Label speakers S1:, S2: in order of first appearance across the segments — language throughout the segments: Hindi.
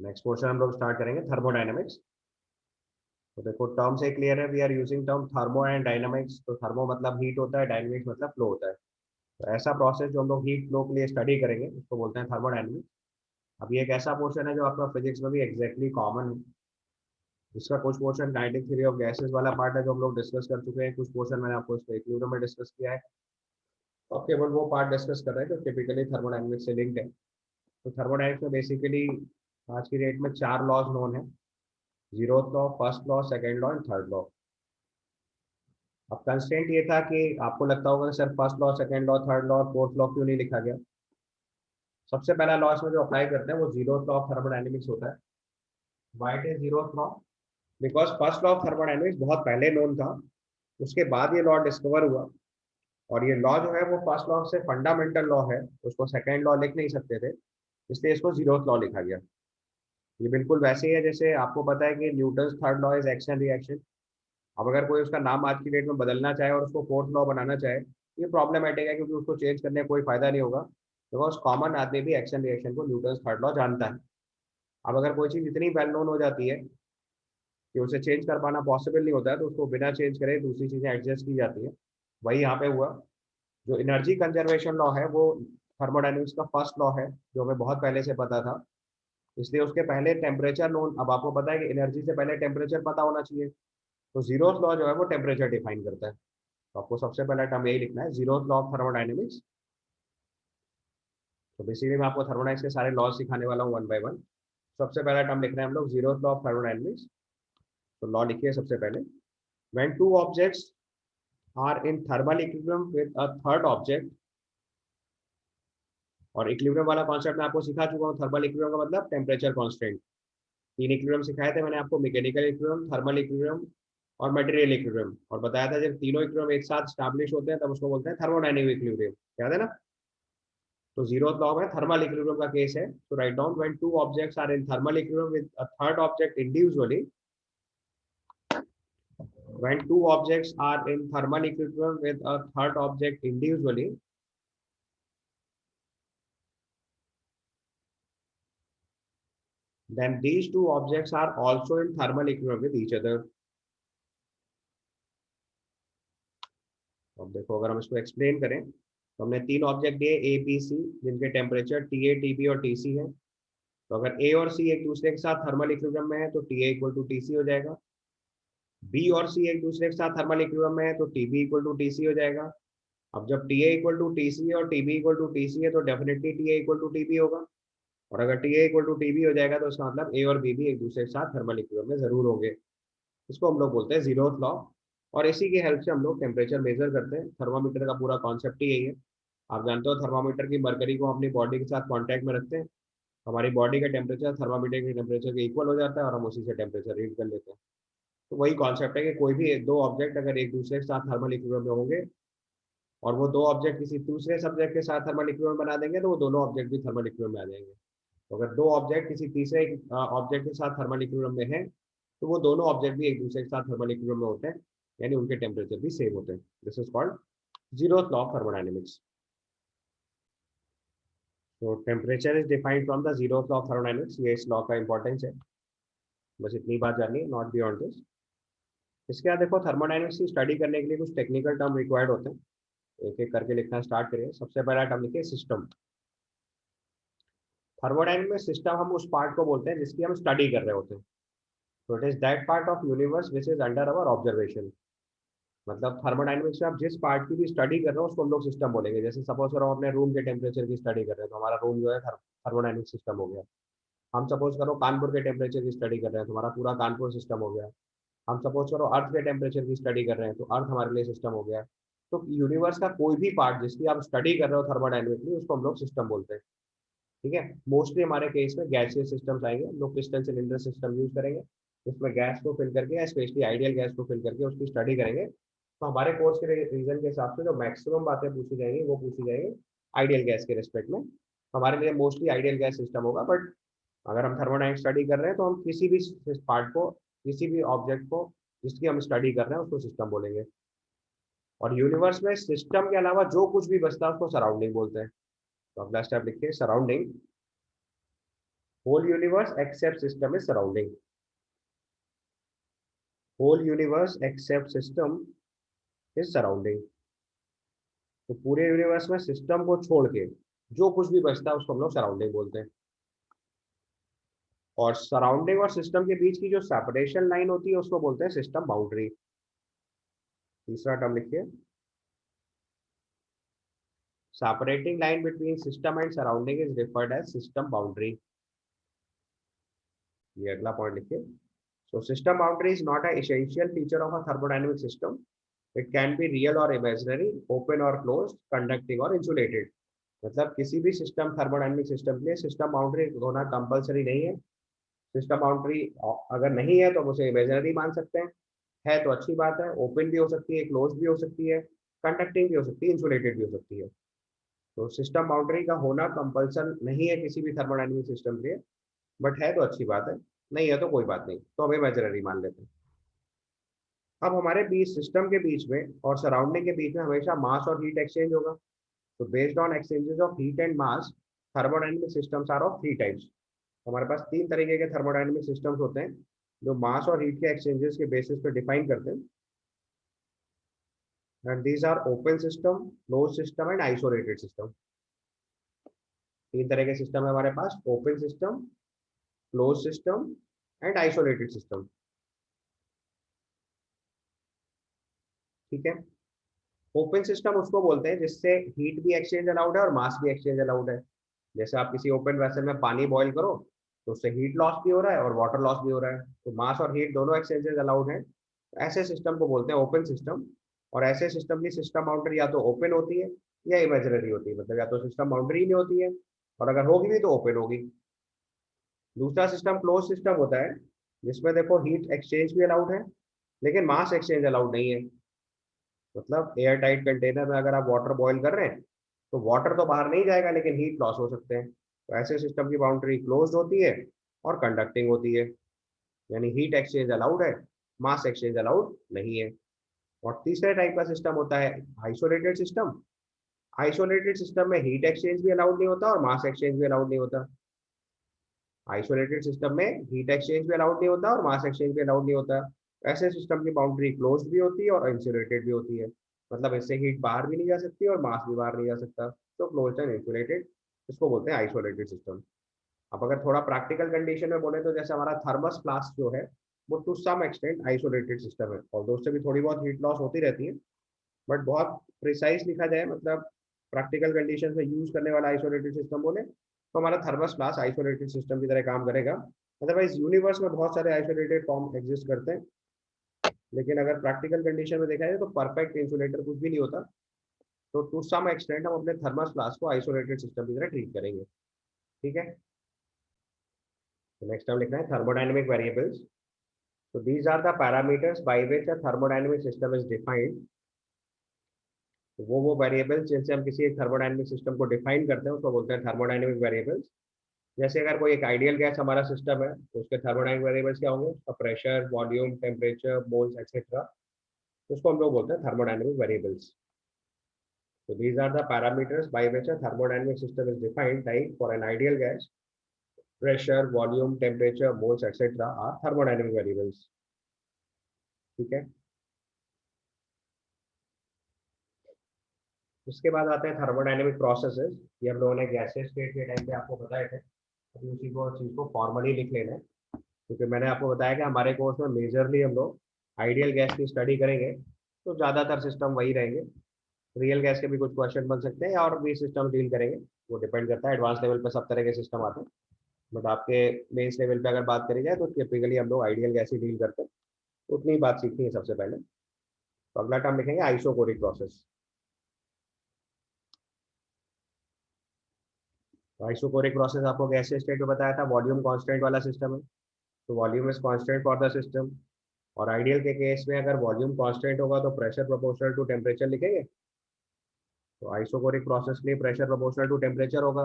S1: नेक्स्ट पोर्शन हम लोग स्टार्ट करेंगे थर्मोडाइनमिक्स। तो देखो टर्म से क्लियर है, we are using term thermo and dynamics. तो थर्मो मतलब हीट होता है, डायनामिक्स मतलब फ्लो होता है। तो ऐसा प्रोसेस जो हम लोग हीट फ्लो के लिए स्टडी करेंगे उसको बोलते हैं थर्मोडायनामिक्स। अब ये एक ऐसा पोर्शन है जो आपका फिजिक्स में भी एग्जैक्टली कॉमन है। इसका कुछ portion kinetic theory of gases वाला पार्ट है जो हम लोग डिस्कस कर चुके हैं, कुछ पोर्शन मैंने आपको इसको इक्विलिब्रियम में डिस्कस किया है। तो अब केवल वो पार्ट डिस्कस कर रहे हैं जो टिपिकली थर्मोडायनामिक्स से लिंक्ड है। तो थर्मोडायनामिक्स में बेसिकली आज की डेट में चार लॉज नोन है: zeroth law, first law, second law and third law. अब कंस्टेंट ये था कि आपको लगता होगा कि sir first law, second law, third law, fourth law क्यों नहीं लिखा गया। सबसे पहला लॉ इसमें जो अप्लाई करते हैं वो जीरोथ लॉ ऑफ थर्मोडायनेमिक्स होता है। Why it is zeroth law? Because first law of thermodynamics बहुत पहले नोन था, उसके बाद ये लॉ डिस्कवर हुआ। और ये लॉ जो है वो फर्स्ट लॉ से फंडामेंटल लॉ है, उसको सेकेंड लॉ लिख नहीं सकते थे, इसलिए इसको जीरोथ लॉ लिखा गया। ये बिल्कुल वैसे ही है जैसे आपको पता है कि Newton third law is action reaction. अब अगर कोई उसका नाम आज की डेट में बदलना चाहे और उसको फोर्थ लॉ बनाना चाहे, ये प्रॉब्लमेटिक है क्योंकि उसको चेंज करने का कोई फायदा नहीं होगा, बिकॉज कॉमन आदमी भी एक्शन रिएक्शन को न्यूटन थर्ड लॉ जानता है। अब अगर कोई चीज़ इतनी वेल नोन हो जाती है कि उसे चेंज कर पाना पॉसिबल नहीं होता है, तो उसको बिना चेंज करे दूसरी चीज़ें एडजस्ट की जाती है। वही यहाँ पे हुआ। जो एनर्जी कंजर्वेशन लॉ है वो थर्मोडाइनमिक्स का फर्स्ट लॉ है जो हमें बहुत पहले से पता था, इसलिए उसके पहले टेम्परेचर नोन। अब आपको पता है कि एनर्जी से पहले टेम्परेचर पता होना चाहिए, तो जीरोथ लॉ जो है वो टेम्परेचर डिफाइन करता है। तो आपको सबसे पहला टर्म यही लिखना है, जीरोथ लॉ ऑफ थर्मोडाइनमिक्स। तो बेसिकली मैं आपको थर्मोडाइनमिक्स के सारे लॉज सिखाने वाला हूँ वन बाय वन। सबसे पहला टर्म लिखना है हम लोग जीरोथ लॉ ऑफ थर्मोडाइनमिक्स। तो लॉ लिखिए सबसे पहले: when two objects are in thermal equilibrium with a third object. और इक्विलिब्रियम वाला कॉन्सेप्ट मैं आपको सिखा चुका हूँ। थर्मल इक्विलिब्रियम का मतलब टेम्परेचर कांस्टेंट। तीन इक्विलिब्रियम सिखाए थे मैंने आपको: मैकेनिकल इक्विलिब्रियम, थर्मल इक्विलिब्रियम और मटेरियल इक्विलिब्रियम। और बताया था जब तीनों इक्विलिब्रियम एक साथ स्टैब्लिश होते हैं तब उसको बोलते हैं थर्मोडायनेमिक इक्विलिब्रियम। याद है ना? तो जीरोथ लॉ में थर्मल इक्विलिब्रियम का केस है। तो write down: when two objects are in thermal equilibrium with a third object individually. When two objects are in thermal equilibrium with a third object individually, then these two objects are also in thermal equilibrium with each other. अब देखो अगर हम इसको एक्सप्लेन करें तो हमने तीन ऑब्जेक्ट दिए ए बी सी, जिनके temperature T A T B और टी सी है। तो अगर ए और सी एक दूसरे के साथ थर्मल इक्विलिब्रियम में है तो T A equal to T C हो जाएगा। बी और सी एक दूसरे के साथ थर्मल इक्विलिब्रियम में है तो T B equal to T C हो जाएगा। अब जब T A equal to T C और T B equal to T C है तो definitely T A equal to T B होगा। और अगर T A equal to T B हो जाएगा तो इसका मतलब ए और बी भी एक दूसरे के साथ थर्मल इक्विलिब्रियम में जरूर होंगे। इसको हम लोग बोलते हैं जीरोथ लॉ। और इसी की हेल्प से हम लोग टेम्परेचर मेजर करते हैं। थर्मामीटर का पूरा कॉन्सेप्ट ही यही है। आप जानते हो थर्मामीटर की मरकरी को अपनी बॉडी के साथ कॉन्टैक्ट में रखते हैं, हमारी बॉडी का टेम्परेचर थर्मामीटर के टेम्परेचर के इक्वल हो जाता है और हम उसी से टेम्परेचर रीड कर लेते हैं। तो वही कॉन्सेप्ट है कि कोई भी दो ऑब्जेक्ट अगर एक दूसरे के साथ थर्मल इक्विलिब्रियम में होंगे और वो दो ऑब्जेक्ट किसी दूसरे सब्जेक्ट के साथ थर्मल इक्विलिब्रियम बना देंगे तो वो दोनों ऑब्जेक्ट भी थर्मल इक्विलिब्रियम में आ जाएंगे। तो अगर दो ऑब्जेक्ट किसी तीसरे ऑब्जेक्ट के साथ थर्मल इक्विलिब्रियम में है तो वो दोनों ऑब्जेक्ट भी एक दूसरे के साथ थर्मल इक्विलिब्रियम में होते हैं, यानी उनके टेम्परेचर भी सेम होते हैं। This is called zeroth law of thermodynamics. तो temperature is defined from the zeroth law of thermodynamics. ये इस लॉ का इंपॉर्टेंस है, बस इतनी बात जाननी है, नॉट बियॉन्ड दिस। इसके बाद देखो थर्मोडायनेमिक्स की स्टडी करने के लिए कुछ टेक्निकल टर्म रिक्वायर्ड होते हैं। एक एक करके लिखना स्टार्ट करिए। सबसे पहला टर्म लिखिए सिस्टम। थर्मोडायनेमिक्स में सिस्टम हम उस पार्ट को बोलते हैं जिसकी हम स्टडी कर रहे होते हैं। तो it is that part of universe which is under our observation. मतलब थर्मोडायनेमिक्स में आप जिस पार्ट की भी स्टडी कर रहे हो उसको हम लोग सिस्टम बोलेंगे। जैसे सपोज करो अपने रूम के टेम्परेचर की स्टडी कर रहे हैं तो हमारा रूम जो है थर्मोडायनेमिक सिस्टम हो गया। हम सपोज करो कानपुर के टेम्परेचर की स्टडी कर रहे हैं तो हमारा पूरा कानपुर सिस्टम हो गया। हम सपोज करो अर्थ के टेम्परेचर की स्टडी कर रहे हैं तो अर्थ हमारे लिए सिस्टम हो गया। तो यूनिवर्स का कोई भी पार्ट जिसकी आप स्टडी कर रहे हो थर्मोडायनेमिकली उसको हम लोग सिस्टम बोलते हैं। ठीक है। मोस्टली हमारे केस में गैसियस सिस्टम्स आएंगे, हम लोग पिस्टन सिलेंडर सिस्टम यूज करेंगे। उसमें गैस को फिल करके या स्पेशली आइडियल गैस को फिल करके उसकी स्टडी करेंगे। तो हमारे कोर्स के रीजन के हिसाब से जो मैक्सिमम बातें पूछी जाएंगी वो पूछी जाएंगी आइडियल गैस के रिस्पेक्ट में। तो हमारे लिए मोस्टली आइडियल गैस सिस्टम होगा। बट अगर हम थर्मोडायनेमिक्स स्टडी कर रहे हैं तो हम किसी भी पार्ट को, किसी भी ऑब्जेक्ट को जिसकी हम स्टडी कर रहे हैं उसको सिस्टम बोलेंगे। और यूनिवर्स में सिस्टम के अलावा जो कुछ भी बचता है उसको सराउंडिंग बोलते हैं। तो अगला स्टेप लिखिए surrounding. Whole universe except system is surrounding, whole universe except system is surrounding. तो पूरे यूनिवर्स में सिस्टम को छोड़ के जो कुछ भी बचता है उसको हम लोग सराउंडिंग बोलते हैं। और सराउंडिंग और सिस्टम के बीच की जो सेपरेशन लाइन होती है उसको बोलते हैं सिस्टम बाउंड्री। तीसरा टर्म लिखिए, separating line between system and surrounding is referred as system boundary। ये अगला पॉइंट लिखिए। So system boundary is not an essential feature of a thermodynamic system. It can be real or imaginary, open or closed, conducting or insulated। मतलब किसी भी सिस्टम, थर्मोडायनेमिक सिस्टम के लिए सिस्टम बाउंड्री होना कंपलसरी नहीं है। सिस्टम बाउंड्री अगर नहीं है तो हम उसे इमेजिनरी मान सकते हैं, है तो अच्छी बात है, ओपन भी हो सकती है, क्लोज भी हो सकती है, कंडक्टिंग भी हो सकती है, इंसुलेटेड भी हो सकती है। तो सिस्टम बाउंड्री का होना कंपल्सन नहीं है किसी भी थर्मोडायनेमिक सिस्टम के लिए, बट है तो अच्छी बात है, नहीं है तो कोई बात नहीं, तो हम इमेजिनरी मान लेते हैं। अब हमारे बीच, सिस्टम के बीच में और सराउंडिंग के बीच में हमेशा मास और हीट एक्सचेंज होगा। तो based on exchanges of heat and mass, thermodynamic systems are of three types. हमारे पास तीन तरीके के थर्मोडायनेमिक सिस्टम्स होते हैं जो मास और हीट के एक्सचेंजेस के बेसिस पे डिफाइन करते हैं। And these are open system, close system and isolated system. तीन तरह के सिस्टम है हमारे पास, open system, close system and isolated system. ठीक है। ओपन सिस्टम उसको बोलते हैं जिससे हीट भी एक्सचेंज अलाउड है और मास भी एक्सचेंज अलाउड है। जैसे आप किसी ओपन वेसल में पानी बॉईल करो तो उससे हीट लॉस भी हो रहा है और वाटर लॉस भी हो रहा है, तो मास और हीट दोनों एक्सचेंजेस अलाउड है। ऐसे सिस्टम को बोलते हैं ओपन सिस्टम। और ऐसे सिस्टम की सिस्टम बाउंड्री या तो ओपन होती है या इमेजिनरी होती है, मतलब या तो सिस्टम बाउंड्री नहीं होती है और अगर होगी भी तो ओपन होगी। दूसरा सिस्टम क्लोज सिस्टम होता है जिसमें देखो हीट एक्सचेंज भी अलाउड है लेकिन मास एक्सचेंज अलाउड नहीं है। मतलब एयर टाइट कंटेनर में अगर आप वाटर बॉईल कर रहे हैं तो वाटर तो बाहर नहीं जाएगा लेकिन हीट लॉस हो सकते हैं। तो ऐसे सिस्टम की बाउंड्री क्लोज्ड होती है और कंडक्टिंग होती है, यानी हीट एक्सचेंज अलाउड है, मास एक्सचेंज अलाउड नहीं है। और तीसरे टाइप का सिस्टम होता है आइसोलेटेड सिस्टम। आइसोलेटेड सिस्टम में हीट एक्सचेंज भी अलाउड नहीं होता और मास एक्सचेंज भी अलाउड नहीं होता। आइसोलेटेड सिस्टम में हीट एक्सचेंज भी अलाउड नहीं होता और मास एक्सचेंज भी अलाउड नहीं होता। ऐसे सिस्टम की बाउंड्री क्लोज्ड भी होती है और इंसुलेटेड भी होती है, मतलब इससे हीट बाहर भी नहीं जा सकती और मास भी बाहर नहीं जा सकता। तो क्लोज्ड एंड इंसुलेटेड, इसको बोलते हैं आइसोलेटेड सिस्टम। अब अगर थोड़ा प्रैक्टिकल कंडीशन में बोले तो जैसे हमारा थर्मस फ्लास्क जो है वो to some extent isolated system है और दोस्त से भी थोड़ी बहुत हीट लॉस होती रहती है, बट बहुत प्रिसाइज लिखा जाए, मतलब प्रैक्टिकल कंडीशन में यूज करने वाला आइसोलेटेड सिस्टम बोले तो हमारा थर्मस फ्लास्क आइसोलेटेड सिस्टम की तरह काम करेगा। अदरवाइज यूनिवर्स में बहुत सारे आइसोलेटेड फॉर्म एग्जिस्ट करते हैं, लेकिन अगर प्रैक्टिकल कंडीशन में देखा जाए तो परफेक्ट इंसुलेटर कुछ भी नहीं होता। तो टू सम एक्सटेंट हम अपने थर्मस फ्लास्क को आइसोलेटेड सिस्टम की तरह ट्रीट करेंगे। ठीक है। तो नेक्स्ट टाइम लिखना है thermodynamic variables. So these are the parameters by which a thermodynamic system is defined। तो वो वेरिएबल्स जिनसे हम किसी एक थर्मोडायनेमिक सिस्टम को डिफाइन करते हैं उसको बोलते हैं थर्मोडायनेमिक वेरिएबल्स। जैसे अगर कोई एक आइडियल गैस हमारा सिस्टम है तो उसके थर्मोडायनेमिक वेरिएबल्स क्या होंगे, उसका pressure, volume, temperature, moles etcetera, तो उसको हम लोग बोलते हैं thermodynamic variables. So these are the parameters by which a thermodynamic system is defined, like for an ideal gas, pressure, volume, temperature, moles, etc. are thermodynamic variables। ठीक है। उसके बाद आते हैं थर्मोडायनेमिक प्रोसेसेस। ये हम लोगों ने गैसेस स्टेट के टाइम पे आपको बताए थे, अभी उसी को चीज़ को फॉर्मली लिख लेना है, क्योंकि मैंने आपको बताया कि हमारे कोर्स में मेजरली हम लोग आइडियल गैस की स्टडी करेंगे, तो ज़्यादातर सिस्टम वही रहेंगे। रियल गैस के भी कुछ क्वेश्चन बन सकते हैं और भी सिस्टम डील करेंगे, वो डिपेंड करता है, एडवांस लेवल पे सब तरह के सिस्टम आते हैं। बट आपके मेन्स लेवल पे अगर बात करी जाए तो टिपिकली हम लोग आइडियल गैस ही डील करते हैं, उतनी बात सीखनी है सबसे पहले। तो अगला टर्म लिखेंगे आइसोकोरिक प्रोसेस। तो आइसोकोरिक प्रोसेस आपको गैस स्टेट में बताया था, वॉल्यूम कांस्टेंट वाला सिस्टम है, तो volume is constant for the system. और आइडियल के केस में अगर वॉल्यूम कांस्टेंट होगा तो प्रेशर प्रोपोर्शनल टू टेम्परेचर लिखेंगे। तो आइसोकोरिक प्रोसेस के लिए प्रेशर प्रोपोर्शनल टू टेम्परेचर होगा,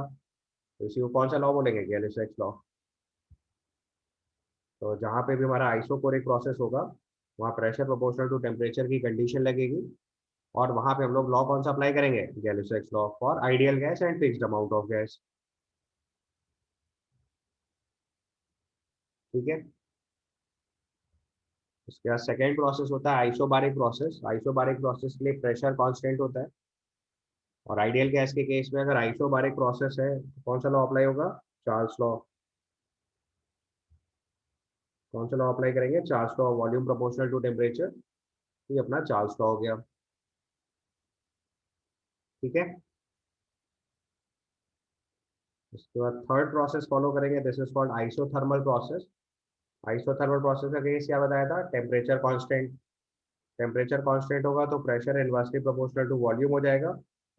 S1: तो इसी को कौन सा लॉ बोलेंगे, गैलिस-एक्स लॉ। तो जहाँ पे भी हमारा आइसोकोरिक प्रोसेस होगा वहाँ प्रेशर प्रोपोर्शनल टू टेम्परेचर की कंडीशन लगेगी और वहाँ पे हम लोग लॉ कौन सा अप्लाई करेंगे, Gay Lussac's law for ideal gas and fixed amount of gas. ठीक है। उसके बाद सेकेंड प्रोसेस होता है आइसोबारिक प्रोसेस। आइसोबारिक प्रोसेस के लिए प्रेशर कांस्टेंट होता है, और आइडियल गैस के केस में अगर आइसोबारिक प्रोसेस है तो कौन सा लॉ अप्लाई होगा? Charles law. कौन सा लॉ अप्लाई करेंगे? Charles law, volume proportional to temperature. ये अपना चार्ल्स लॉ हो गया। ठीक है। उसके बाद थर्ड प्रोसेस फॉलो करेंगे, this is called isothermal process. Isothermal process का केस क्या बताया था? Temperature constant. टेम्परेचर कांस्टेंट होगा तो pressure inversely proportional to volume हो जाएगा,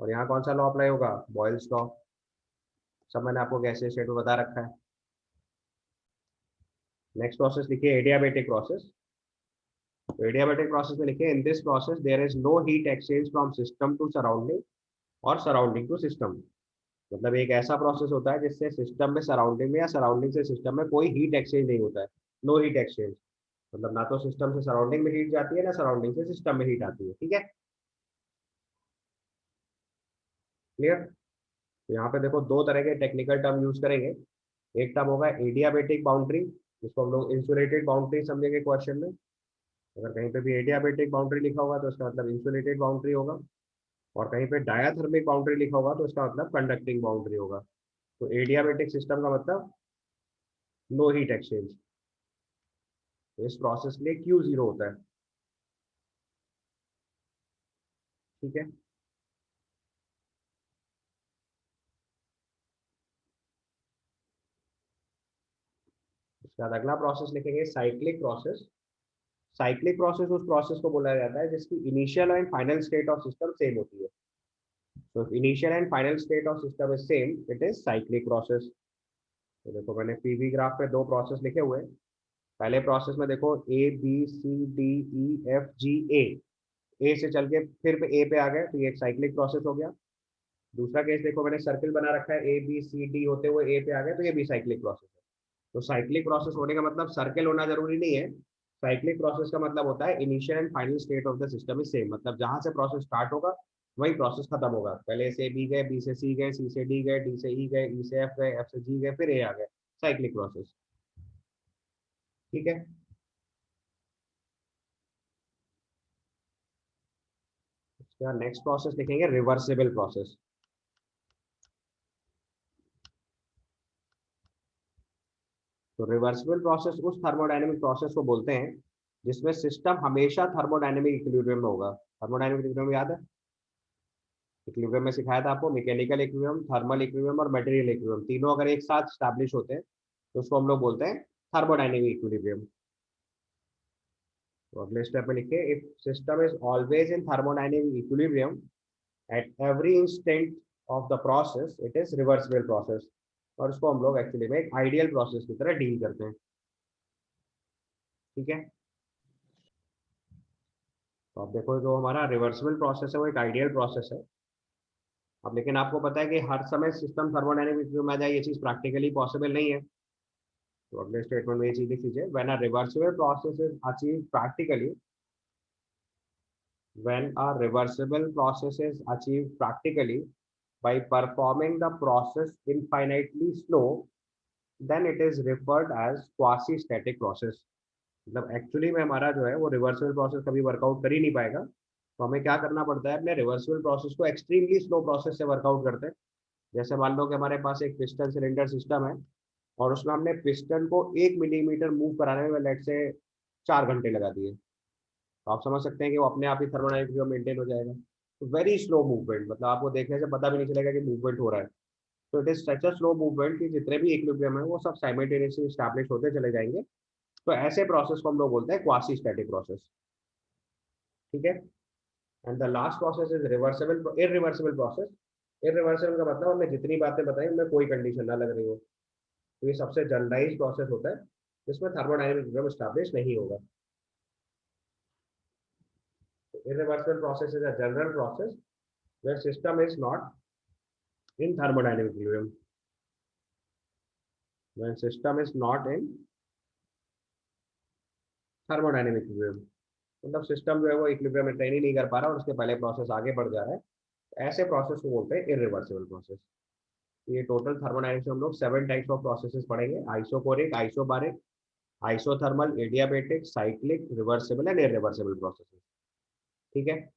S1: और यहाँ कौन सा लॉ अप्लाई होगा? Boyle's law. सब मैंने आपको गैसीय स्टेट में बता रखा है। नेक्स्ट प्रोसेस लिखिए एडियाबेटिक प्रोसेस। तो एडियाबेटिक प्रोसेस में लिखिए in this process there is no heat exchange from system to surrounding और सराउंडिंग टू सिस्टम। मतलब एक ऐसा प्रोसेस होता है जिससे सिस्टम में सराउंडिंग में या सराउंडिंग से सिस्टम में कोई हीट एक्सचेंज नहीं होता है। नो हीट एक्सचेंज, मतलब ना तो सिस्टम से सराउंडिंग में हीट जाती है ना सराउंडिंग से सिस्टम में हीट आती है। ठीक है, क्लियर। तो यहाँ पे देखो दो तरह के टेक्निकल टर्म यूज करेंगे। एक टर्म होगा एडियाबेटिक बाउंड्री, जिसको हम लोग इंसुलेटेड बाउंड्री समझेंगे क्वेश्चन में। अगर कहीं पे भी एडियाबेटिक बाउंड्री लिखा होगा तो इसका मतलब इंसुलेटेड बाउंड्री होगा, और कहीं पे डायाथर्मिक बाउंड्री लिखा होगा तो इसका मतलब कंडक्टिंग बाउंड्री होगा। तो एडियाबेटिक सिस्टम का मतलब नो हीट एक्सचेंज। तो इस प्रोसेस के लिए क्यू जीरो होता है। ठीक है। उसके बाद अगला प्रोसेस लिखेंगे साइक्लिक प्रोसेस। साइक्लिक प्रोसेस उस प्रोसेस को बोला जाता है जिसकी initial and final state of system same होती है। तो initial and final state of system is same, it is cyclic process. तो देखो मैंने पीवी ग्राफ पे दो प्रोसेस लिखे हुए हैं। पहले प्रोसेस में देखो A B C D E F G A से चल के फिर पे ए पे आ गए, तो ये एक साइक्लिक प्रोसेस हो गया। दूसरा केस देखो मैंने सर्किल बना रखा है, ए बी सी डी होते हुए ए पे आ गए, तो ये भी साइक्लिक प्रोसेस है। तो साइक्लिक प्रोसेस होने का मतलब सर्किल होना जरूरी नहीं है। साइक्लिक प्रोसेस का मतलब होता है initial and final state of the system is same, मतलब जहां से प्रोसेस स्टार्ट होगा वही प्रोसेस खत्म होगा। पहले से बी गए, बी से सी गए, सी से डी गए, डी से ई गए, ई से एफ गए, एफ से जी गए, फिर ए आ गए। Cyclic process. ठीक है। उसके बाद नेक्स्ट प्रोसेस लिखेंगे रिवर्सिबल प्रोसेस। तो रिवर्सिबल प्रोसेस उस थर्मोडायनेमिक प्रोसेस को बोलते हैं जिसमें सिस्टम हमेशा थर्मोडायनेमिक इक्विलिब्रियम में होगा। थर्मोडायनेमिक इक्विलिब्रियम याद है? इक्विलिब्रियम में सिखाया था आपको, मैकेनिकल इक्विलिब्रियम, थर्मल इक्विलिब्रियम और मटेरियल इक्विलिब्रियम, तीनों अगर एक साथ स्टैब्लिश होते हैं तो उसको हम लोग बोलते हैं थर्मोडायनेमिक इक्विलिब्रियम। तो अगले स्टेप में लिखिए if system is always in thermodynamic equilibrium at every instant of the process it is reversible process. और इसको हम लोग एक्चुअली में एक आइडियल प्रोसेस की तरह डील करते हैं। ठीक है। तो अब देखो जो हमारा रिवर्सिबल प्रोसेस है वो एक आइडियल प्रोसेस है। अब लेकिन आपको पता है कि हर समय सिस्टम थर्मोडायनेमिक इक्विलिब्रियम में आ जाए, ये चीज़ प्रैक्टिकली पॉसिबल नहीं है। तो अगले स्टेटमेंट में ये चीज़ लिख लीजिए, when a reversible process is achieve practically, when a reversible process is achieved practically by performing the process infinitely slow, then it is referred as quasi static process। मतलब एक्चुअली में हमारा जो है वो रिवर्सिबल प्रोसेस कभी वर्कआउट कर ही नहीं पाएगा, तो हमें क्या करना पड़ता है, अपने रिवर्सिबल प्रोसेस को एक्सट्रीमली स्लो प्रोसेस से वर्कआउट करते हैं। जैसे मान लो कि हमारे पास एक पिस्टन सिलेंडर सिस्टम है, और उसमें हमने पिस्टन को 1 मिलीमीटर मूव कराने में लेट से 4 घंटे लगा दिए, तो आप समझ सकते हैं कि वो अपने आप ही थर्मोडायनेमिक मेंटेन हो जाएगा। तो वेरी स्लो मूवमेंट, मतलब आपको देखने से पता भी नहीं चलेगा कि मूवमेंट हो रहा है। तो it is such a slow movement कि जितने भी इक्विलिब्रियम है वो सब साइमल्टेनियसली स्टैब्लिश होते चले जाएंगे। तो ऐसे प्रोसेस को हम लोग बोलते हैं क्वासी स्टैटिक प्रोसेस। ठीक है। And the last process is reversible irreversible process. Irreversible का मतलब हमने जितनी बातें बताई उनमें कोई कंडीशन ना लग रही हो। तो ये सबसे जनरलाइज प्रोसेस होता है जिसमें थर्मोडायनेमिक इक्विलिब्रियम स्टैब्लिश नहीं होगा। Irreversible process is a general process where system is not in thermodynamic equilibrium. When system is not in thermodynamic equilibrium, मतलब सिस्टम जो है वो इक्विलिब्रियम मेंटेन ही नहीं कर पा रहा और उसके पहले प्रोसेस आगे बढ़ जा रहा है, ऐसे प्रोसेस को बोलते हैं इरिवर्सिबल प्रोसेस। ये टोटल थर्मोडायनेमिक्स में हम लोग 7 टाइप्स ऑफ प्रोसेसेस पढ़ेंगे, isochoric, isobaric, isothermal, adiabatic, cyclic, reversible and irreversible processes. ठीक है,